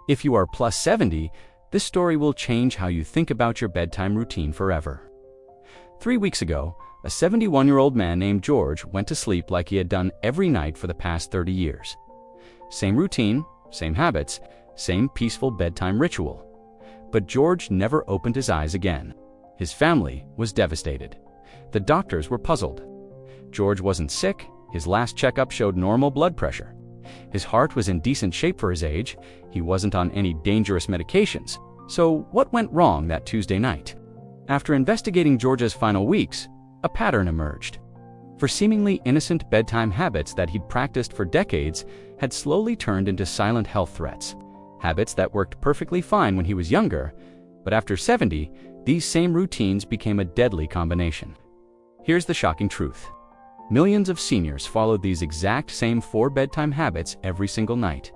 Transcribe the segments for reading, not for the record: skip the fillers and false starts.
If you are plus 70, this story will change how you think about your bedtime routine forever. 3 weeks ago, a 71-year-old man named George went to sleep like he had done every night for the past 30 years. Same routine, same habits, same peaceful bedtime ritual. But George never opened his eyes again. His family was devastated. The doctors were puzzled. George wasn't sick. His last checkup showed normal blood pressure. His heart was in decent shape for his age. He wasn't on any dangerous medications. So what went wrong that Tuesday night? After investigating George's final weeks, a pattern emerged. For seemingly innocent bedtime habits that he'd practiced for decades had slowly turned into silent health threats. Habits that worked perfectly fine when he was younger, but after 70, these same routines became a deadly combination. Here's the shocking truth. Millions of seniors followed these exact same 4 bedtime habits every single night.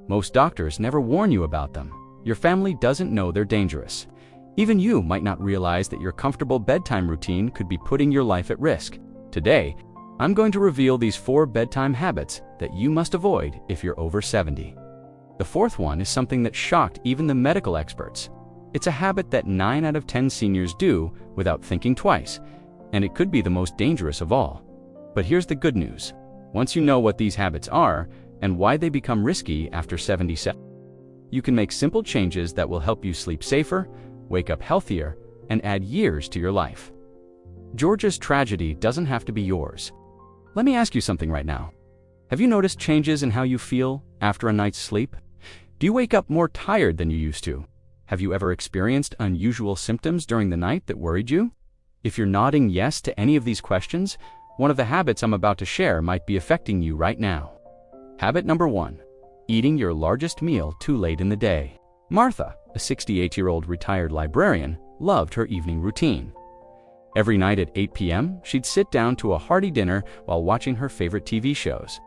Most doctors never warn you about them. Your family doesn't know they're dangerous. Even you might not realize that your comfortable bedtime routine could be putting your life at risk. Today, I'm going to reveal these 4 bedtime habits that you must avoid if you're over 70. The 4th one is something that shocked even the medical experts. It's a habit that 9 out of 10 seniors do without thinking twice, and it could be the most dangerous of all. But here's the good news. Once you know what these habits are and why they become risky after 77, you can make simple changes that will help you sleep safer, wake up healthier, and add years to your life. George's tragedy doesn't have to be yours. Let me ask you something right now. Have you noticed changes in how you feel after a night's sleep? Do you wake up more tired than you used to? Have you ever experienced unusual symptoms during the night that worried you? If you're nodding yes to any of these questions, one of the habits I'm about to share might be affecting you right now. Habit number 1. Eating your largest meal too late in the day. Martha, a 68-year-old retired librarian, loved her evening routine. Every night at 8 p.m., she'd sit down to a hearty dinner while watching her favorite TV shows.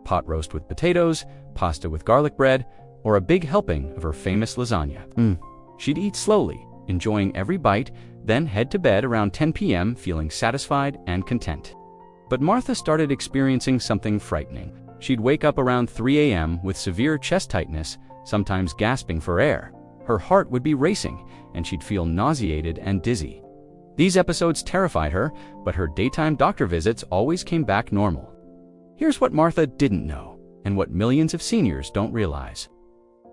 Pot roast with potatoes, pasta with garlic bread, or a big helping of her famous lasagna. She'd eat slowly, enjoying every bite, then head to bed around 10 p.m. feeling satisfied and content. But Martha started experiencing something frightening. She'd wake up around 3 a.m. with severe chest tightness, sometimes gasping for air. Her heart would be racing, and she'd feel nauseated and dizzy. These episodes terrified her, but her daytime doctor visits always came back normal. Here's what Martha didn't know, and what millions of seniors don't realize.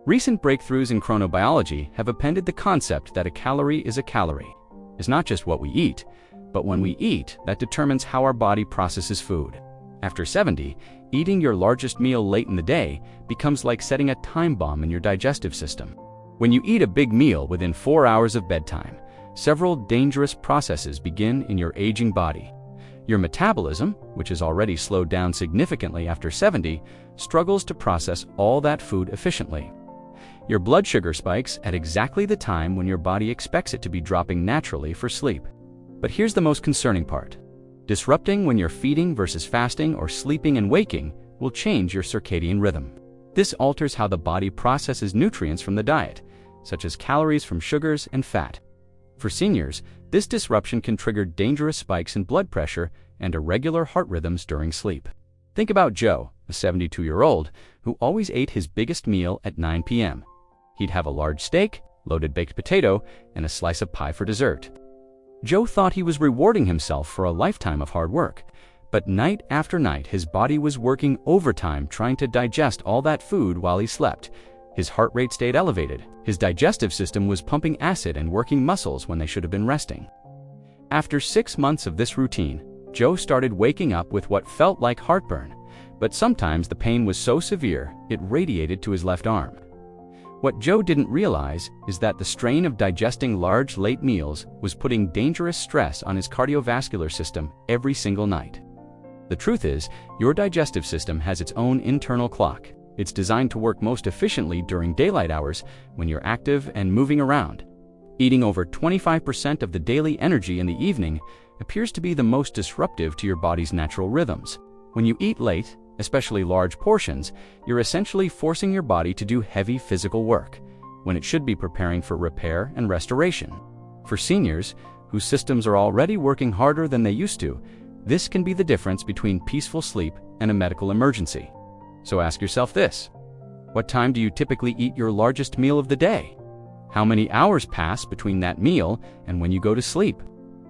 Recent breakthroughs in chronobiology have appended the concept that a calorie is a calorie. It's not just what we eat, but when we eat, that determines how our body processes food. After 70, eating your largest meal late in the day becomes like setting a time bomb in your digestive system. When you eat a big meal within 4 hours of bedtime, several dangerous processes begin in your aging body. Your metabolism, which is already slowed down significantly after 70, struggles to process all that food efficiently. Your blood sugar spikes at exactly the time when your body expects it to be dropping naturally for sleep. But here's the most concerning part. Disrupting when you're feeding versus fasting or sleeping and waking will change your circadian rhythm. This alters how the body processes nutrients from the diet, such as calories from sugars and fat. For seniors, this disruption can trigger dangerous spikes in blood pressure and irregular heart rhythms during sleep. Think about Joe, a 72-year-old, who always ate his biggest meal at 9 p.m. He'd have a large steak, loaded baked potato, and a slice of pie for dessert. Joe thought he was rewarding himself for a lifetime of hard work, but night after night his body was working overtime trying to digest all that food while he slept. His heart rate stayed elevated, his digestive system was pumping acid and working muscles when they should have been resting. After 6 months of this routine, Joe started waking up with what felt like heartburn, but sometimes the pain was so severe it radiated to his left arm. What Joe didn't realize is that the strain of digesting large late meals was putting dangerous stress on his cardiovascular system every single night. The truth is, your digestive system has its own internal clock. It's designed to work most efficiently during daylight hours when you're active and moving around. Eating over 25% of the daily energy in the evening appears to be the most disruptive to your body's natural rhythms. When you eat late, especially large portions, you're essentially forcing your body to do heavy physical work, when it should be preparing for repair and restoration. For seniors, whose systems are already working harder than they used to, this can be the difference between peaceful sleep and a medical emergency. So ask yourself this: What time do you typically eat your largest meal of the day? How many hours pass between that meal and when you go to sleep?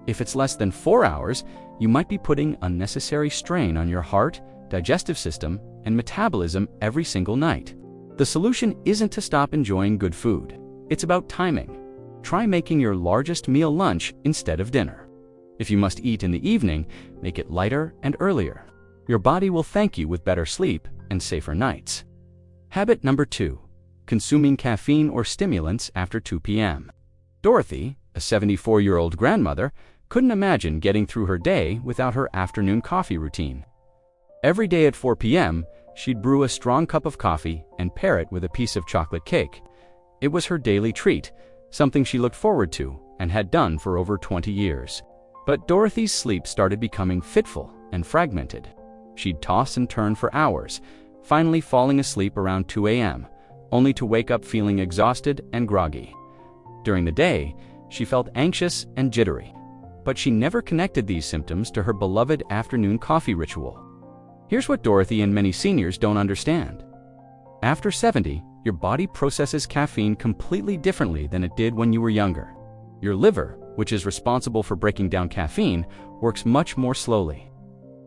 If it's less than 4 hours, you might be putting unnecessary strain on your heart, digestive system, and metabolism every single night. The solution isn't to stop enjoying good food. It's about timing. Try making your largest meal lunch instead of dinner. If you must eat in the evening, make it lighter and earlier. Your body will thank you with better sleep and safer nights. Habit number 2. Consuming caffeine or stimulants after 2 p.m. Dorothy, a 74-year-old grandmother, couldn't imagine getting through her day without her afternoon coffee routine. Every day at 4 p.m., she'd brew a strong cup of coffee and pair it with a piece of chocolate cake. It was her daily treat, something she looked forward to and had done for over 20 years. But Dorothy's sleep started becoming fitful and fragmented. She'd toss and turn for hours, finally falling asleep around 2 a.m., only to wake up feeling exhausted and groggy. During the day, she felt anxious and jittery, but she never connected these symptoms to her beloved afternoon coffee ritual. Here's what Dorothy and many seniors don't understand. After 70, your body processes caffeine completely differently than it did when you were younger. Your liver, which is responsible for breaking down caffeine, works much more slowly.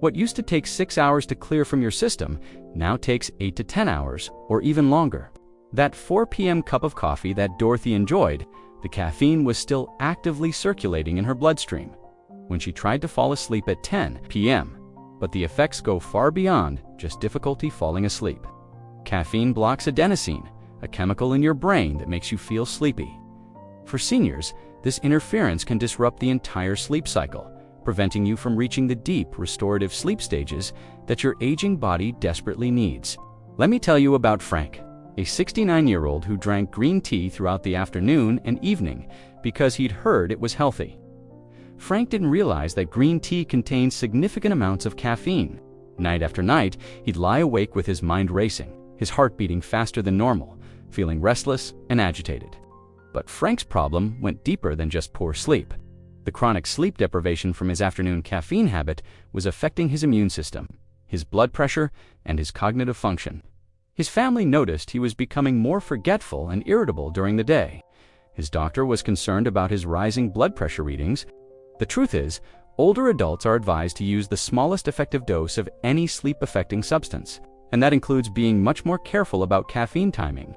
What used to take 6 hours to clear from your system now takes 8 to 10 hours, or even longer. That 4 p.m. cup of coffee that Dorothy enjoyed, the caffeine was still actively circulating in her bloodstream when she tried to fall asleep at 10 p.m., but the effects go far beyond just difficulty falling asleep. Caffeine blocks adenosine, a chemical in your brain that makes you feel sleepy. For seniors, this interference can disrupt the entire sleep cycle, preventing you from reaching the deep, restorative sleep stages that your aging body desperately needs. Let me tell you about Frank, a 69-year-old who drank green tea throughout the afternoon and evening because he'd heard it was healthy. Frank didn't realize that green tea contains significant amounts of caffeine. Night after night, he'd lie awake with his mind racing, his heart beating faster than normal, feeling restless and agitated. But Frank's problem went deeper than just poor sleep. The chronic sleep deprivation from his afternoon caffeine habit was affecting his immune system, his blood pressure, and his cognitive function. His family noticed he was becoming more forgetful and irritable during the day. His doctor was concerned about his rising blood pressure readings. The truth is, older adults are advised to use the smallest effective dose of any sleep-affecting substance, and that includes being much more careful about caffeine timing.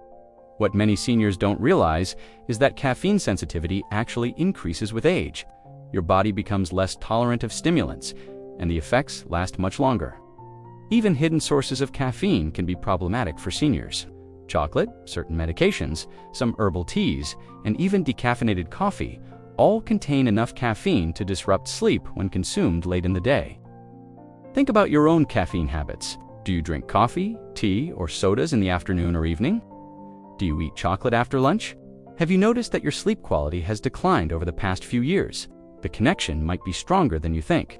What many seniors don't realize is that caffeine sensitivity actually increases with age. Your body becomes less tolerant of stimulants, and the effects last much longer. Even hidden sources of caffeine can be problematic for seniors. Chocolate, certain medications, some herbal teas, and even decaffeinated coffee all contain enough caffeine to disrupt sleep when consumed late in the day. Think about your own caffeine habits. Do you drink coffee, tea, or sodas in the afternoon or evening? Do you eat chocolate after lunch? Have you noticed that your sleep quality has declined over the past few years? The connection might be stronger than you think.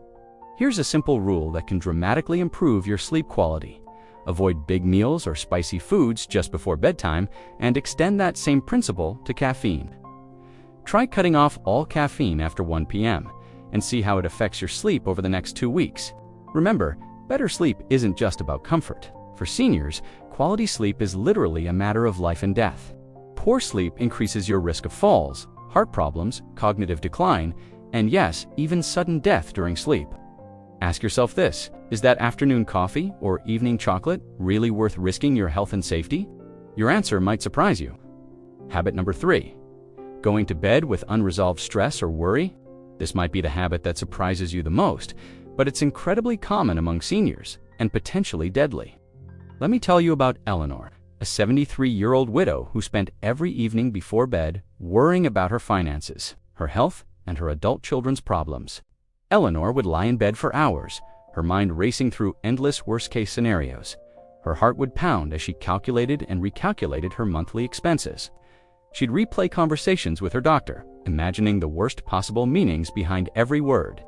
Here's a simple rule that can dramatically improve your sleep quality. Avoid big meals or spicy foods just before bedtime, and extend that same principle to caffeine. Try cutting off all caffeine after 1 p.m. and see how it affects your sleep over the next 2 weeks. Remember, better sleep isn't just about comfort. For seniors, quality sleep is literally a matter of life and death. Poor sleep increases your risk of falls, heart problems, cognitive decline, and yes, even sudden death during sleep. Ask yourself this: is that afternoon coffee or evening chocolate really worth risking your health and safety? Your answer might surprise you. Habit number 3. Going to bed with unresolved stress or worry? This might be the habit that surprises you the most, but it's incredibly common among seniors and potentially deadly. Let me tell you about Eleanor, a 73-year-old widow who spent every evening before bed worrying about her finances, her health, and her adult children's problems. Eleanor would lie in bed for hours, her mind racing through endless worst-case scenarios. Her heart would pound as she calculated and recalculated her monthly expenses. She'd replay conversations with her doctor, imagining the worst possible meanings behind every word.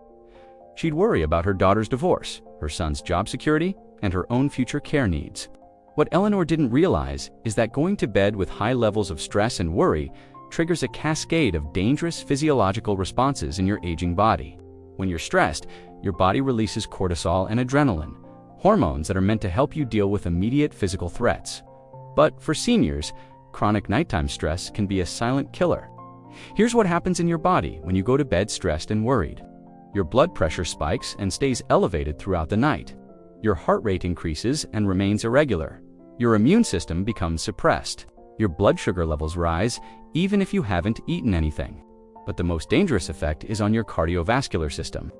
She'd worry about her daughter's divorce, her son's job security, and her own future care needs. What Eleanor didn't realize is that going to bed with high levels of stress and worry triggers a cascade of dangerous physiological responses in your aging body. When you're stressed, your body releases cortisol and adrenaline, hormones that are meant to help you deal with immediate physical threats. But for seniors, chronic nighttime stress can be a silent killer. Here's what happens in your body when you go to bed stressed and worried. Your blood pressure spikes and stays elevated throughout the night. Your heart rate increases and remains irregular. Your immune system becomes suppressed. Your blood sugar levels rise even if you haven't eaten anything. But the most dangerous effect is on your cardiovascular system.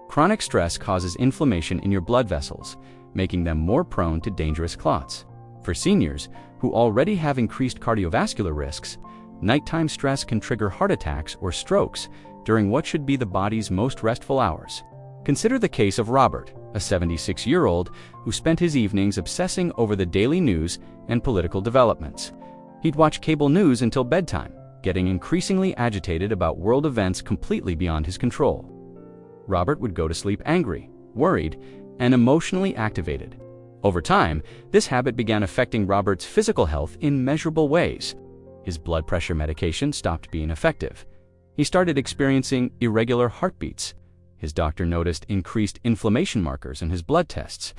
Chronic stress causes inflammation in your blood vessels, making them more prone to dangerous clots. For seniors who already have increased cardiovascular risks, nighttime stress can trigger heart attacks or strokes during what should be the body's most restful hours. Consider the case of Robert, a 76-year-old who spent his evenings obsessing over the daily news and political developments. He'd watch cable news until bedtime, getting increasingly agitated about world events completely beyond his control. Robert would go to sleep angry, worried, and emotionally activated. Over time, this habit began affecting Robert's physical health in measurable ways. His blood pressure medication stopped being effective. He started experiencing irregular heartbeats. His doctor noticed increased inflammation markers in his blood tests.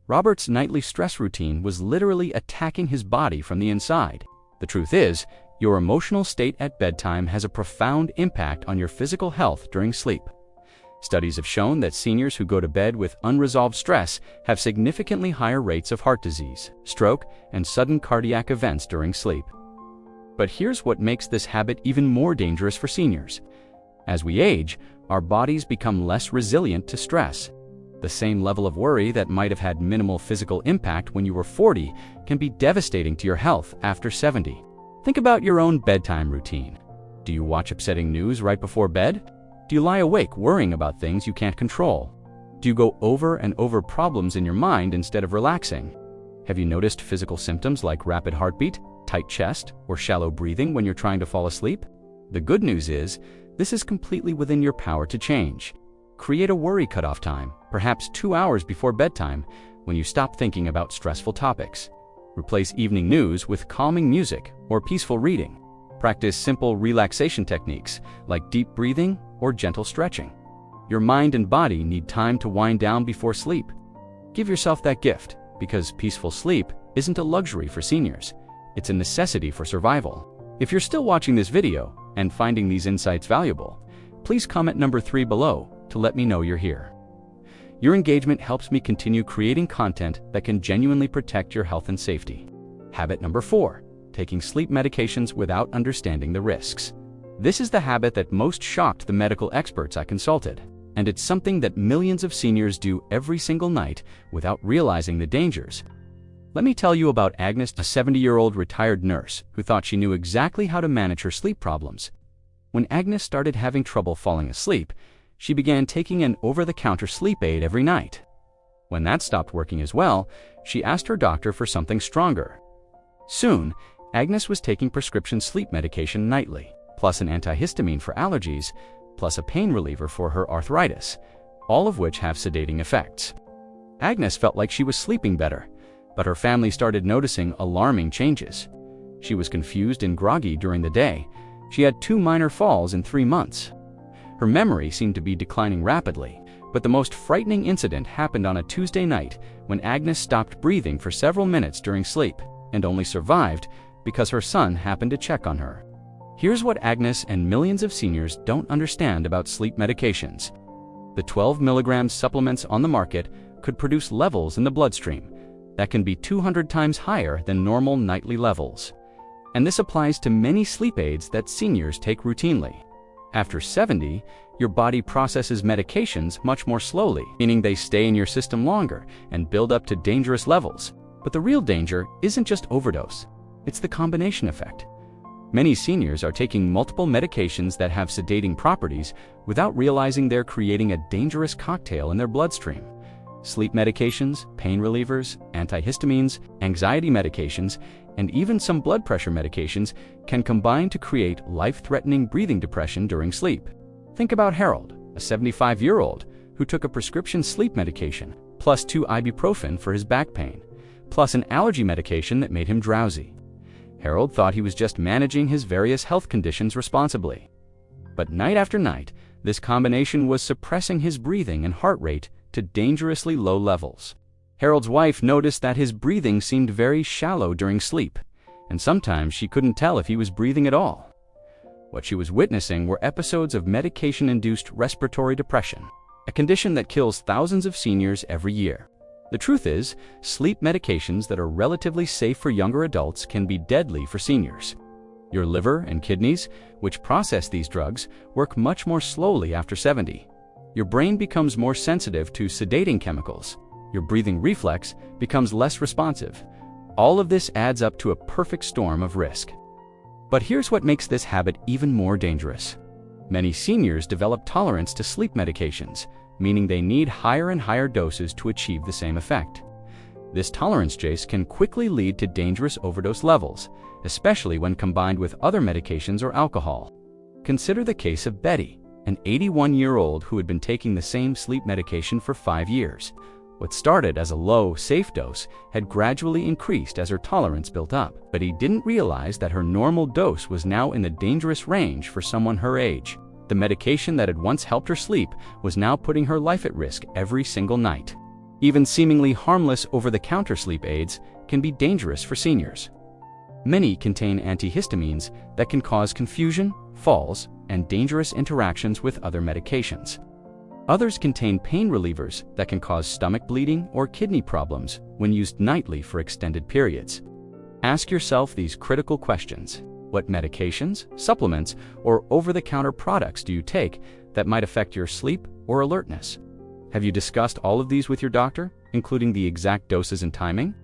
Robert's nightly stress routine was literally attacking his body from the inside. The truth is, your emotional state at bedtime has a profound impact on your physical health during sleep. Studies have shown that seniors who go to bed with unresolved stress have significantly higher rates of heart disease, stroke, and sudden cardiac events during sleep. But here's what makes this habit even more dangerous for seniors. As we age, our bodies become less resilient to stress. The same level of worry that might have had minimal physical impact when you were 40 can be devastating to your health after 70. Think about your own bedtime routine. Do you watch upsetting news right before bed? Do you lie awake worrying about things you can't control? Do you go over and over problems in your mind instead of relaxing? Have you noticed physical symptoms like rapid heartbeat, tight chest, or shallow breathing when you're trying to fall asleep? The good news is, this is completely within your power to change. Create a worry cutoff time, perhaps 2 hours before bedtime, when you stop thinking about stressful topics. Replace evening news with calming music or peaceful reading. Practice simple relaxation techniques like deep breathing or gentle stretching. Your mind and body need time to wind down before sleep. Give yourself that gift, because peaceful sleep isn't a luxury for seniors. It's a necessity for survival. If you're still watching this video and finding these insights valuable, please comment number 3 below to let me know you're here. Your engagement helps me continue creating content that can genuinely protect your health and safety. Habit number 4, taking sleep medications without understanding the risks. This is the habit that most shocked the medical experts I consulted, and it's something that millions of seniors do every single night without realizing the dangers. Let me tell you about Agnes, a 70-year-old retired nurse who thought she knew exactly how to manage her sleep problems. When Agnes started having trouble falling asleep, she began taking an over-the-counter sleep aid every night. When that stopped working as well, she asked her doctor for something stronger. Soon, Agnes was taking prescription sleep medication nightly, plus an antihistamine for allergies, plus a pain reliever for her arthritis, all of which have sedating effects. Agnes felt like she was sleeping better, but her family started noticing alarming changes. She was confused and groggy during the day. She had 2 minor falls in 3 months. Her memory seemed to be declining rapidly, but the most frightening incident happened on a Tuesday night when Agnes stopped breathing for several minutes during sleep and only survived because her son happened to check on her. Here's what Agnes and millions of seniors don't understand about sleep medications. The 12 milligram supplements on the market could produce levels in the bloodstream that can be 200 times higher than normal nightly levels. And this applies to many sleep aids that seniors take routinely. After 70, your body processes medications much more slowly, meaning they stay in your system longer and build up to dangerous levels. But the real danger isn't just overdose, it's the combination effect. Many seniors are taking multiple medications that have sedating properties without realizing they're creating a dangerous cocktail in their bloodstream. Sleep medications, pain relievers, antihistamines, anxiety medications, and even some blood pressure medications can combine to create life-threatening breathing depression during sleep. Think about Harold, a 75-year-old who took a prescription sleep medication, plus 2 ibuprofen for his back pain, plus an allergy medication that made him drowsy. Harold thought he was just managing his various health conditions responsibly. But night after night, this combination was suppressing his breathing and heart rate to dangerously low levels. Harold's wife noticed that his breathing seemed very shallow during sleep, and sometimes she couldn't tell if he was breathing at all. What she was witnessing were episodes of medication-induced respiratory depression, a condition that kills thousands of seniors every year. The truth is, sleep medications that are relatively safe for younger adults can be deadly for seniors. Your liver and kidneys, which process these drugs, work much more slowly after 70. Your brain becomes more sensitive to sedating chemicals. Your breathing reflex becomes less responsive. All of this adds up to a perfect storm of risk. But here's what makes this habit even more dangerous. Many seniors develop tolerance to sleep medications, meaning they need higher and higher doses to achieve the same effect. This tolerance chase can quickly lead to dangerous overdose levels, especially when combined with other medications or alcohol. Consider the case of Betty, an 81-year-old who had been taking the same sleep medication for 5 years. What started as a low, safe dose had gradually increased as her tolerance built up, but he didn't realize that her normal dose was now in the dangerous range for someone her age. The medication that had once helped her sleep was now putting her life at risk every single night. Even seemingly harmless over-the-counter sleep aids can be dangerous for seniors. Many contain antihistamines that can cause confusion, falls, and dangerous interactions with other medications. Others contain pain relievers that can cause stomach bleeding or kidney problems when used nightly for extended periods. Ask yourself these critical questions. What medications, supplements, or over-the-counter products do you take that might affect your sleep or alertness? Have you discussed all of these with your doctor, including the exact doses and timing?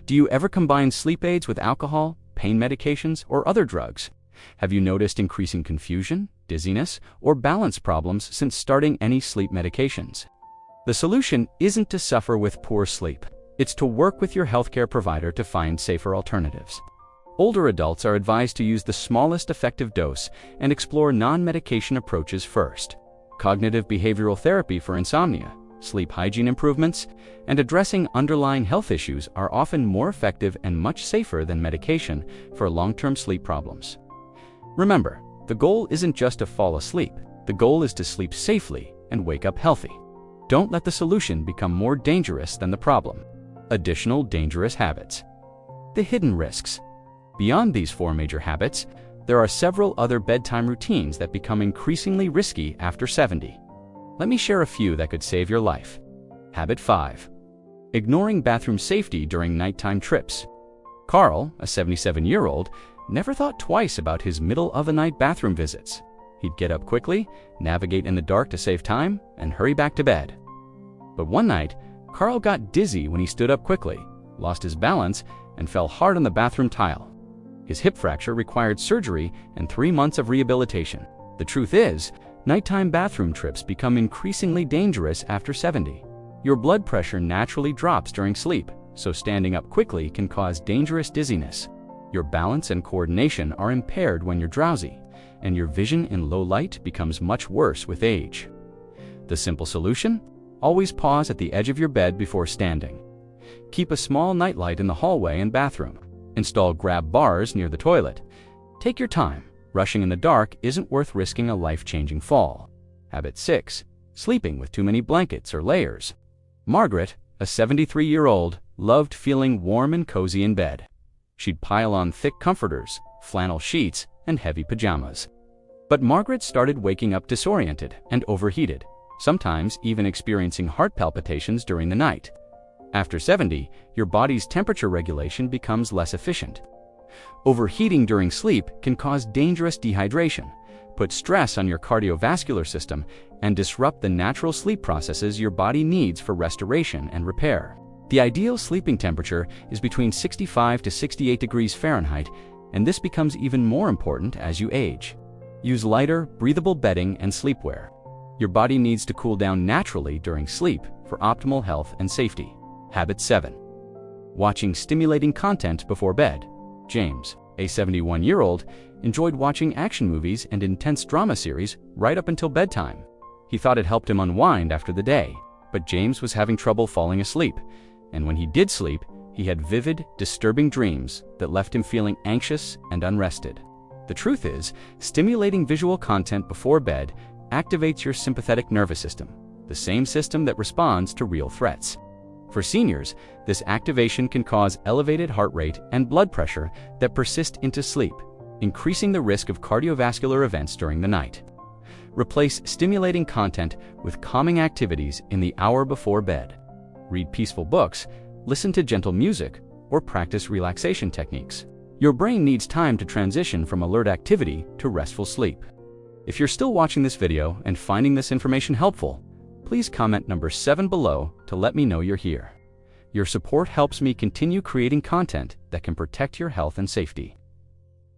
Do you ever combine sleep aids with alcohol, pain medications, or other drugs? Have you noticed increasing confusion, dizziness, or balance problems since starting any sleep medications? The solution isn't to suffer with poor sleep. It's to work with your healthcare provider to find safer alternatives. Older adults are advised to use the smallest effective dose and explore non-medication approaches first. Cognitive behavioral therapy for insomnia, sleep hygiene improvements, and addressing underlying health issues are often more effective and much safer than medication for long-term sleep problems. Remember, the goal isn't just to fall asleep. The goal is to sleep safely and wake up healthy. Don't let the solution become more dangerous than the problem. Additional dangerous habits. The hidden risks. Beyond these 4 major habits, there are several other bedtime routines that become increasingly risky after 70. Let me share a few that could save your life. Habit 5. Ignoring bathroom safety during nighttime trips. Carl, a 77-year-old, never thought twice about his middle-of-the-night bathroom visits. He'd get up quickly, navigate in the dark to save time, and hurry back to bed. But one night, Carl got dizzy when he stood up quickly, lost his balance, and fell hard on the bathroom tile. His hip fracture required surgery and 3 months of rehabilitation. The truth is, nighttime bathroom trips become increasingly dangerous after 70. Your blood pressure naturally drops during sleep, so standing up quickly can cause dangerous dizziness. Your balance and coordination are impaired when you're drowsy, and your vision in low light becomes much worse with age. The simple solution? Always pause at the edge of your bed before standing. Keep a small nightlight in the hallway and bathroom. Install grab bars near the toilet. Take your time. Rushing in the dark isn't worth risking a life-changing fall. Habit 6. Sleeping with too many blankets or layers. Margaret, a 73-year-old, loved feeling warm and cozy in bed. She'd pile on thick comforters, flannel sheets, and heavy pajamas. But Margaret started waking up disoriented and overheated, sometimes even experiencing heart palpitations during the night. After 70, your body's temperature regulation becomes less efficient. Overheating during sleep can cause dangerous dehydration, put stress on your cardiovascular system, and disrupt the natural sleep processes your body needs for restoration and repair. The ideal sleeping temperature is between 65 to 68 degrees Fahrenheit, and this becomes even more important as you age. Use lighter, breathable bedding and sleepwear. Your body needs to cool down naturally during sleep for optimal health and safety. Habit 7. Watching stimulating content before bed. James, a 71-year-old, enjoyed watching action movies and intense drama series right up until bedtime. He thought it helped him unwind after the day, but James was having trouble falling asleep, and when he did sleep, he had vivid, disturbing dreams that left him feeling anxious and unrested. The truth is, stimulating visual content before bed activates your sympathetic nervous system, the same system that responds to real threats. For seniors, this activation can cause elevated heart rate and blood pressure that persist into sleep, increasing the risk of cardiovascular events during the night. Replace stimulating content with calming activities in the hour before bed. Read peaceful books, listen to gentle music, or practice relaxation techniques. Your brain needs time to transition from alert activity to restful sleep. If you're still watching this video and finding this information helpful, please comment number 7 below to let me know you're here. Your support helps me continue creating content that can protect your health and safety.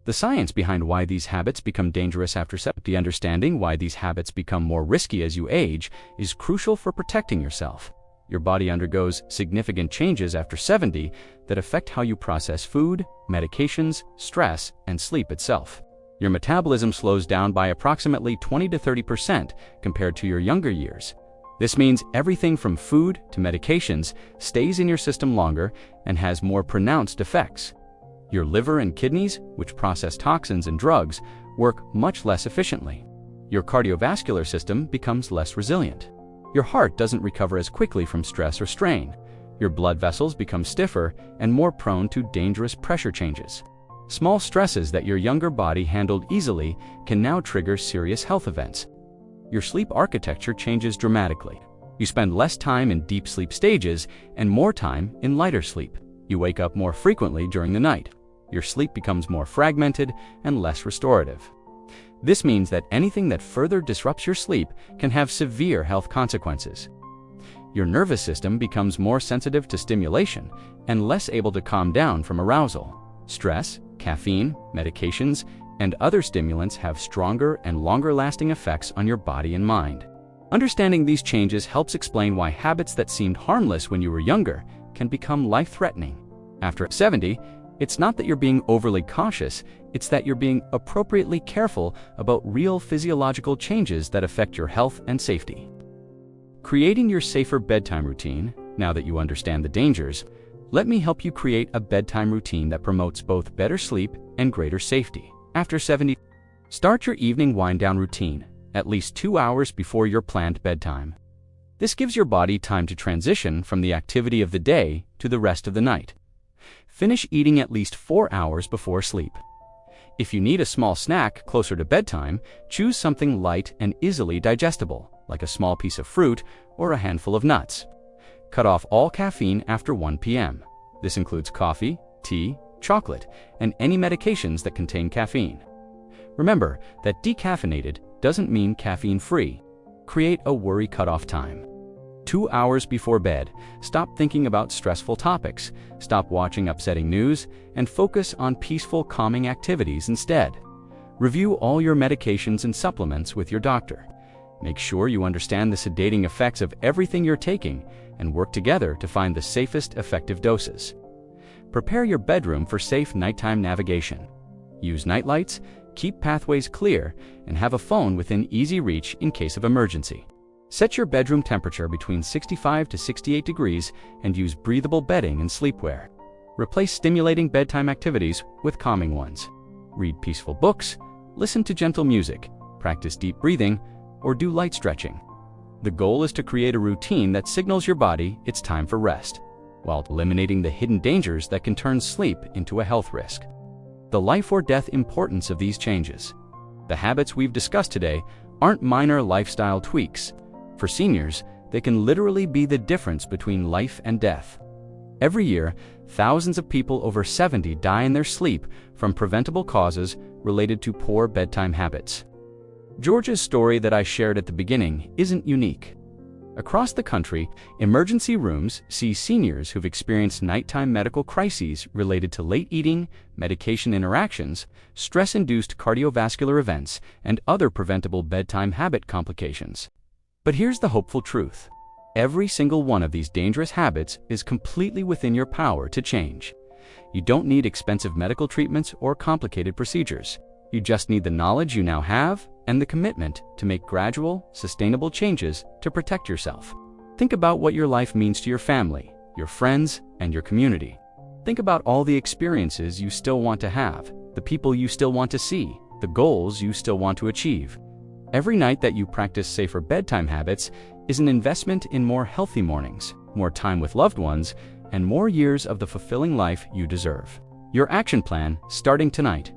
The science behind why these habits become dangerous after 70, understanding why these habits become more risky as you age, is crucial for protecting yourself. Your body undergoes significant changes after 70 that affect how you process food, medications, stress, and sleep itself. Your metabolism slows down by approximately 20 to 30% compared to your younger years. This means everything from food to medications stays in your system longer and has more pronounced effects. Your liver and kidneys, which process toxins and drugs, work much less efficiently. Your cardiovascular system becomes less resilient. Your heart doesn't recover as quickly from stress or strain. Your blood vessels become stiffer and more prone to dangerous pressure changes. Small stresses that your younger body handled easily can now trigger serious health events. Your sleep architecture changes dramatically. You spend less time in deep sleep stages and more time in lighter sleep. You wake up more frequently during the night. Your sleep becomes more fragmented and less restorative. This means that anything that further disrupts your sleep can have severe health consequences. Your nervous system becomes more sensitive to stimulation and less able to calm down from arousal. Stress, caffeine, medications, and other stimulants have stronger and longer-lasting effects on your body and mind. Understanding these changes helps explain why habits that seemed harmless when you were younger can become life-threatening. After 70, it's not that you're being overly cautious, it's that you're being appropriately careful about real physiological changes that affect your health and safety. Creating your safer bedtime routine. Now that you understand the dangers, let me help you create a bedtime routine that promotes both better sleep and greater safety. After 70, start your evening wind-down routine at least 2 hours before your planned bedtime. This gives your body time to transition from the activity of the day to the rest of the night. Finish eating at least 4 hours before sleep. If you need a small snack closer to bedtime, choose something light and easily digestible, like a small piece of fruit or a handful of nuts. Cut off all caffeine after 1 p.m. This includes coffee, tea, chocolate, and any medications that contain caffeine. Remember that decaffeinated doesn't mean caffeine-free. Create a worry cutoff time. 2 hours before bed, stop thinking about stressful topics, stop watching upsetting news, and focus on peaceful, calming activities instead. Review all your medications and supplements with your doctor. Make sure you understand the sedating effects of everything you're taking and work together to find the safest, effective doses. Prepare your bedroom for safe nighttime navigation. Use nightlights, keep pathways clear, and have a phone within easy reach in case of emergency. Set your bedroom temperature between 65 to 68 degrees and use breathable bedding and sleepwear. Replace stimulating bedtime activities with calming ones. Read peaceful books, listen to gentle music, practice deep breathing, or do light stretching. The goal is to create a routine that signals your body it's time for rest, while eliminating the hidden dangers that can turn sleep into a health risk. The life or death importance of these changes. The habits we've discussed today aren't minor lifestyle tweaks. For seniors, they can literally be the difference between life and death. Every year, thousands of people over 70 die in their sleep from preventable causes related to poor bedtime habits. George's story that I shared at the beginning isn't unique. Across the country, emergency rooms see seniors who've experienced nighttime medical crises related to late eating, medication interactions, stress-induced cardiovascular events, and other preventable bedtime habit complications. But here's the hopeful truth. Every single one of these dangerous habits is completely within your power to change. You don't need expensive medical treatments or complicated procedures. You just need the knowledge you now have and the commitment to make gradual, sustainable changes to protect yourself. Think about what your life means to your family, your friends, and your community. Think about all the experiences you still want to have, the people you still want to see, the goals you still want to achieve. Every night that you practice safer bedtime habits is an investment in more healthy mornings, more time with loved ones, and more years of the fulfilling life you deserve. Your action plan, starting tonight.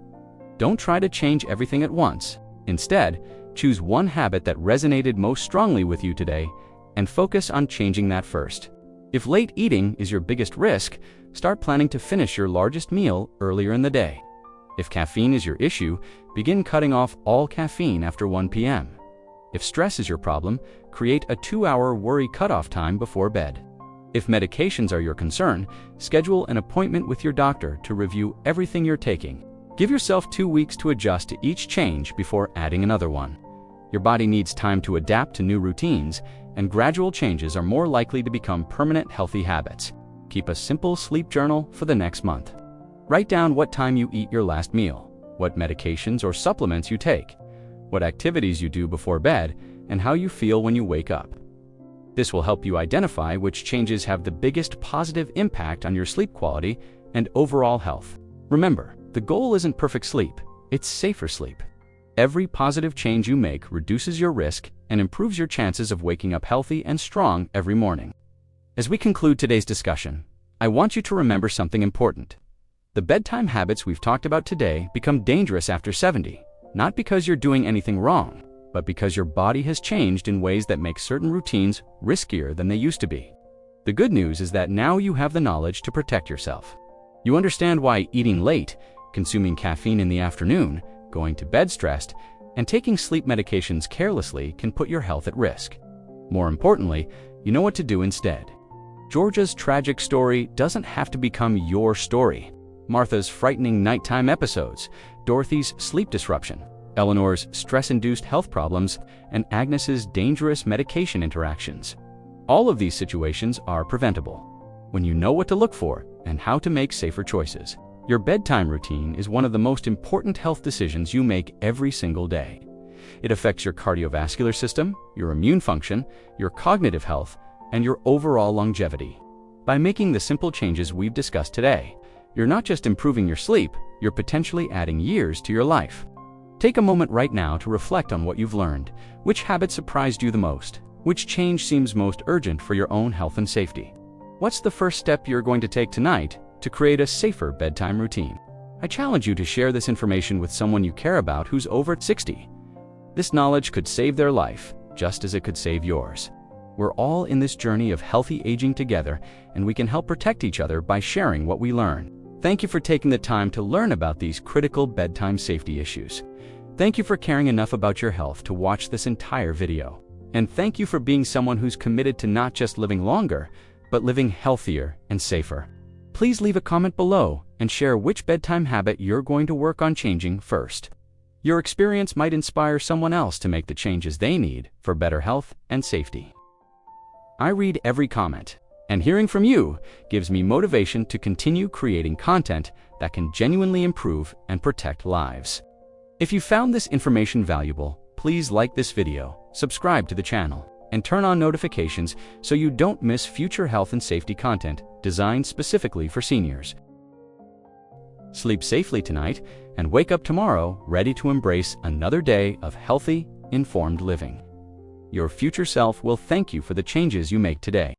Don't try to change everything at once. Instead, choose one habit that resonated most strongly with you today and focus on changing that first. If late eating is your biggest risk, start planning to finish your largest meal earlier in the day. If caffeine is your issue, begin cutting off all caffeine after 1 p.m. If stress is your problem, create a 2-hour worry cutoff time before bed. If medications are your concern, schedule an appointment with your doctor to review everything you're taking. Give yourself 2 weeks to adjust to each change before adding another one. Your body needs time to adapt to new routines, and gradual changes are more likely to become permanent healthy habits. Keep a simple sleep journal for the next month. Write down what time you eat your last meal, what medications or supplements you take, what activities you do before bed, and how you feel when you wake up. This will help you identify which changes have the biggest positive impact on your sleep quality and overall health. Remember, the goal isn't perfect sleep, it's safer sleep. Every positive change you make reduces your risk and improves your chances of waking up healthy and strong every morning. As we conclude today's discussion, I want you to remember something important. The bedtime habits we've talked about today become dangerous after 70, not because you're doing anything wrong, but because your body has changed in ways that make certain routines riskier than they used to be. The good news is that now you have the knowledge to protect yourself. You understand why eating late, consuming caffeine in the afternoon, going to bed stressed, and taking sleep medications carelessly can put your health at risk. More importantly, you know what to do instead. Georgia's tragic story doesn't have to become your story. Martha's frightening nighttime episodes, Dorothy's sleep disruption, Eleanor's stress-induced health problems, and Agnes's dangerous medication interactions. All of these situations are preventable when you know what to look for and how to make safer choices. Your bedtime routine is one of the most important health decisions you make every single day. It affects your cardiovascular system, your immune function, your cognitive health, and your overall longevity. By making the simple changes we've discussed today, you're not just improving your sleep, you're potentially adding years to your life. Take a moment right now to reflect on what you've learned. Which habit surprised you the most? Which change seems most urgent for your own health and safety? What's the first step you're going to take tonight to create a safer bedtime routine? I challenge you to share this information with someone you care about who's over 60. This knowledge could save their life, just as it could save yours. We're all in this journey of healthy aging together, and we can help protect each other by sharing what we learn. Thank you for taking the time to learn about these critical bedtime safety issues. Thank you for caring enough about your health to watch this entire video. And thank you for being someone who's committed to not just living longer, but living healthier and safer. Please leave a comment below and share which bedtime habit you're going to work on changing first. Your experience might inspire someone else to make the changes they need for better health and safety. I read every comment, and hearing from you gives me motivation to continue creating content that can genuinely improve and protect lives. If you found this information valuable, please like this video, subscribe to the channel, and turn on notifications so you don't miss future health and safety content designed specifically for seniors. Sleep safely tonight and wake up tomorrow ready to embrace another day of healthy, informed living. Your future self will thank you for the changes you make today.